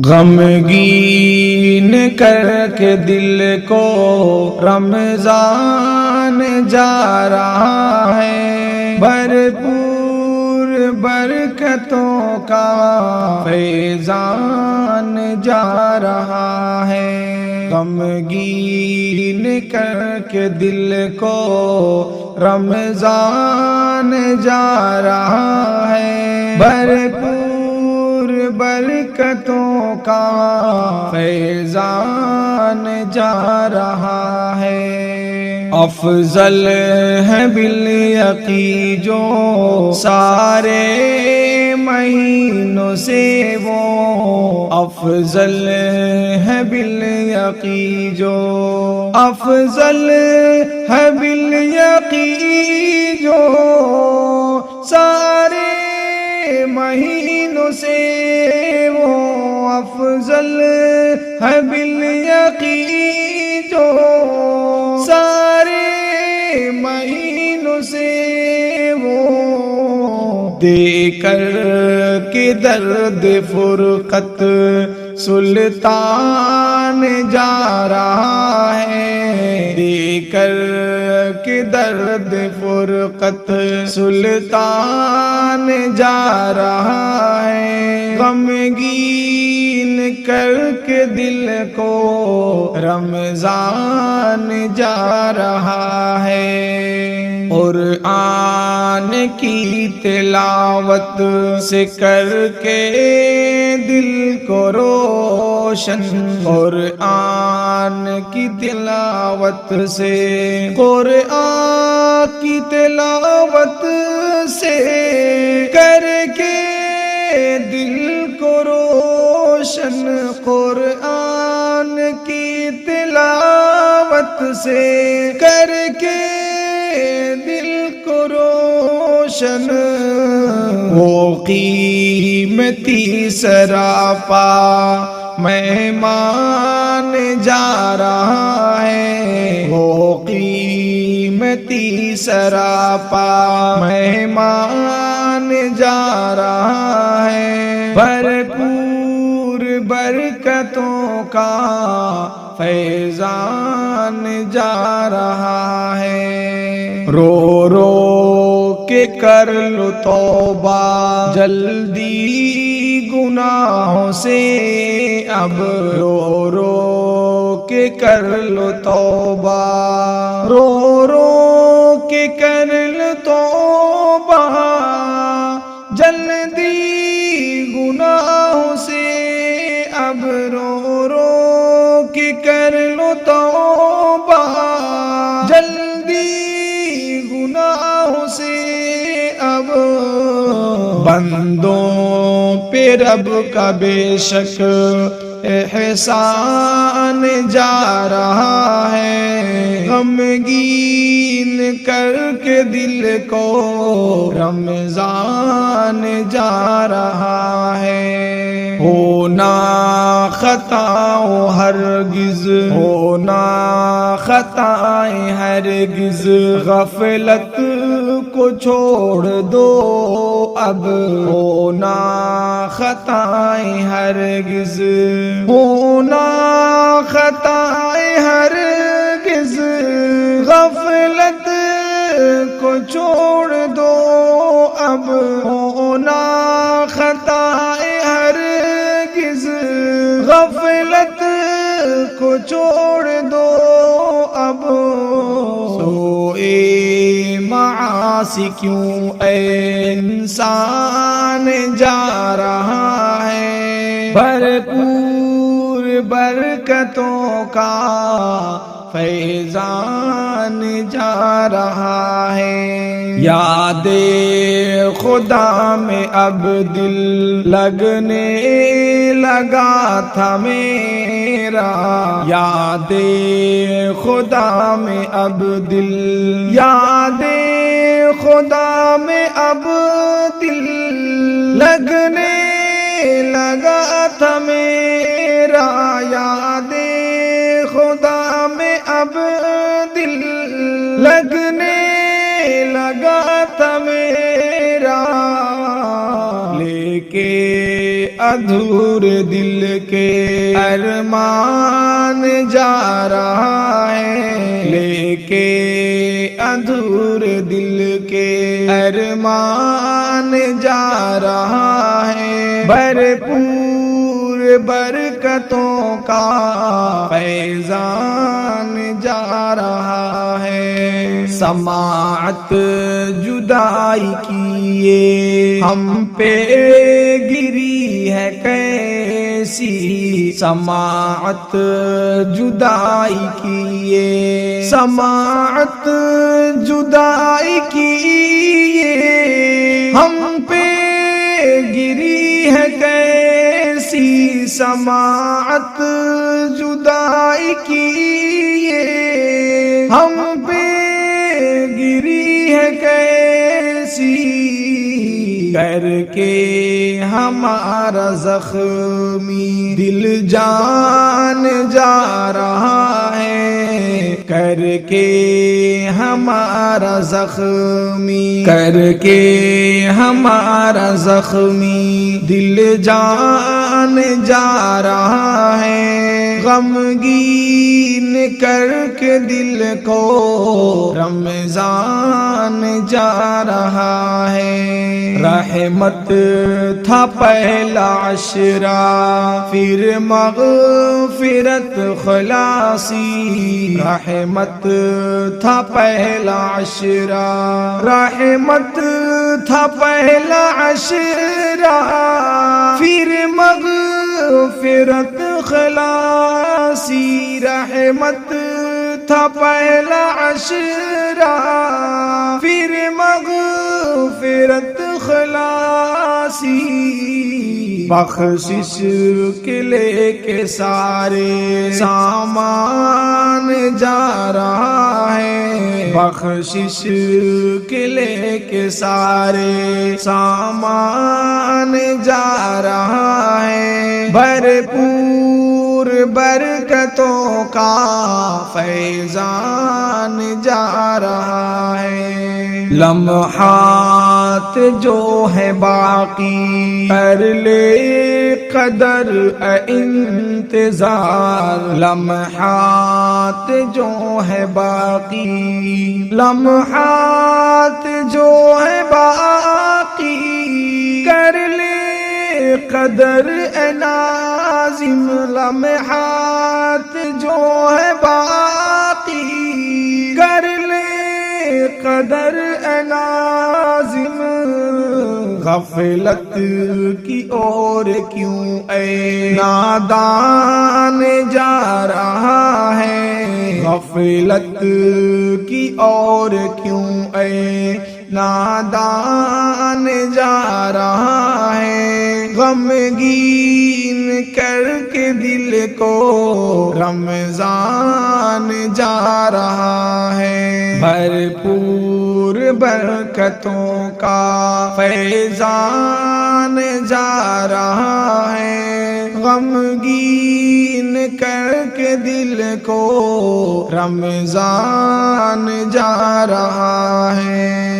غمگین کر کے دل کو رمضان جا رہا ہے، بھرپور برکتوں کا فیضان جا رہا ہے۔ غمگین کر کے دل کو رمضان جا رہا ہے، بھرپور برکتوں کا فیضان جا رہا ہے۔ افضل ہے بالیقین جو سارے مہینوں سے وہ، افضل ہے بالیقین جو، افضل ہے بالیقین جو سارے مہینوں سے وہ، افضل ہے بالیقین جو سارے مہینوں سے وہ، دے کر کے درد فرقت سلطان جا رہا ہے، دے کر کے درد فرقت سلطان جا رہا ہے۔ غمگین کر کے دل کو رمضان جا رہا ہے، قرآن کی تلاوت سے کر کے دل کو روشن، قرآن کی تلاوت سے، قرآن کی تلاوت سے کر کے دل کو روشن، قرآن کی تلاوت سے کر کے دل کو روشن، وہ قیمتی سراپا مہمان جا رہا ہے، وہ قیمتی سراپا مہمان جا رہا ہے، بھرپور برکتوں کا فیضان جا رہا ہے۔ رو رو کے کر لو توبہ جلدی گناہوں سے اب، رو رو کے کر لو توبہ، رو رو کے کر لو توبہ جلدی گناہوں سے اب، رو رو کے کر لو توبہ جلدی گناہوں سے اب، بندوں پہ رب کا بے شک احسان جا رہا ہے، غمگین کر کے دل کو رمضان جا رہا ہے۔ ہونا خطاؤں ہرگز، ہونا خطائیں ہرگز، غفلت کو چھوڑ دو اب، ہونا خطائیں ہرگز، ہونا خطائیں ہرگز، غفلت کو چھوڑ دو اب، ہونا خطائیں ہرگز، غفلت کو چھوڑ دو اب، سوئے معاصی کیوں اے انسان جا رہا ہے، بھرپور برکتوں کا فیضان جا رہا ہے۔ یاد خدا میں اب دل لگنے لگا تھا میرا، یاد خدا میں اب دل، یاد خدا میں اب دل لگنے لگا تھا میرا، یاد خدا میں اب دل لگنے لگا تھا میرا، لے کے ادھورے دل کے ارمان جا رہا ہے، لے کے ادھورے دل کے ارمان جا رہا ہے، بھرپور برکتوں کا فیضان جا رہا ہے۔ سماعت جدائی کی یہ ہم پہ گری ہے کیسی، سماعت جدائی کی یہ سماعت جدائی کی یہ ہم پہ گری ہے کیسی، سماعت جدائی کی یہ ہم پہ گری ہے کیسی، کر کے ہمارا زخمی دل جان جا رہا ہے، کر کے ہمارا زخمی کر کے ہمارا زخمی دل جان جا رہا ہے، غمگین کر کے دل کو رمضان جا رہا ہے۔ رحمت تھا پہلا عشرہ پھر مغفرت خلاصی، رحمت تھا پہلا عشرہ رحمت تھا پہلا عشرہ پھر مغفرت خلاصی، رحمت تھا پہلا عشرہ پھر مغفرت خلاصی، بخشش کے لے کے سارے سامان جا رہا ہے، بخشش کے لے کے سارے سامان جا رہا ہے، بھرپور برکتوں کا فیضان جا رہا ہے۔ لمحات جو ہے باقی کر لے قدر انتظار، لمحات جو ہے باقی لمحات جو ہے باقی کر لے قدر ناظم، لمحات جو ہے باقی کر لے قدر ناظم، غفلت کی اور کیوں اے نادان جا رہا ہے، غفلت کی اور کیوں اے نادان جا رہا ہے، غمگین کر کے دل کو رمضان جا رہا ہے، بھرپور برکتوں کا فیضان جا رہا ہے، غمگین کر کے دل کو رمضان جا رہا ہے۔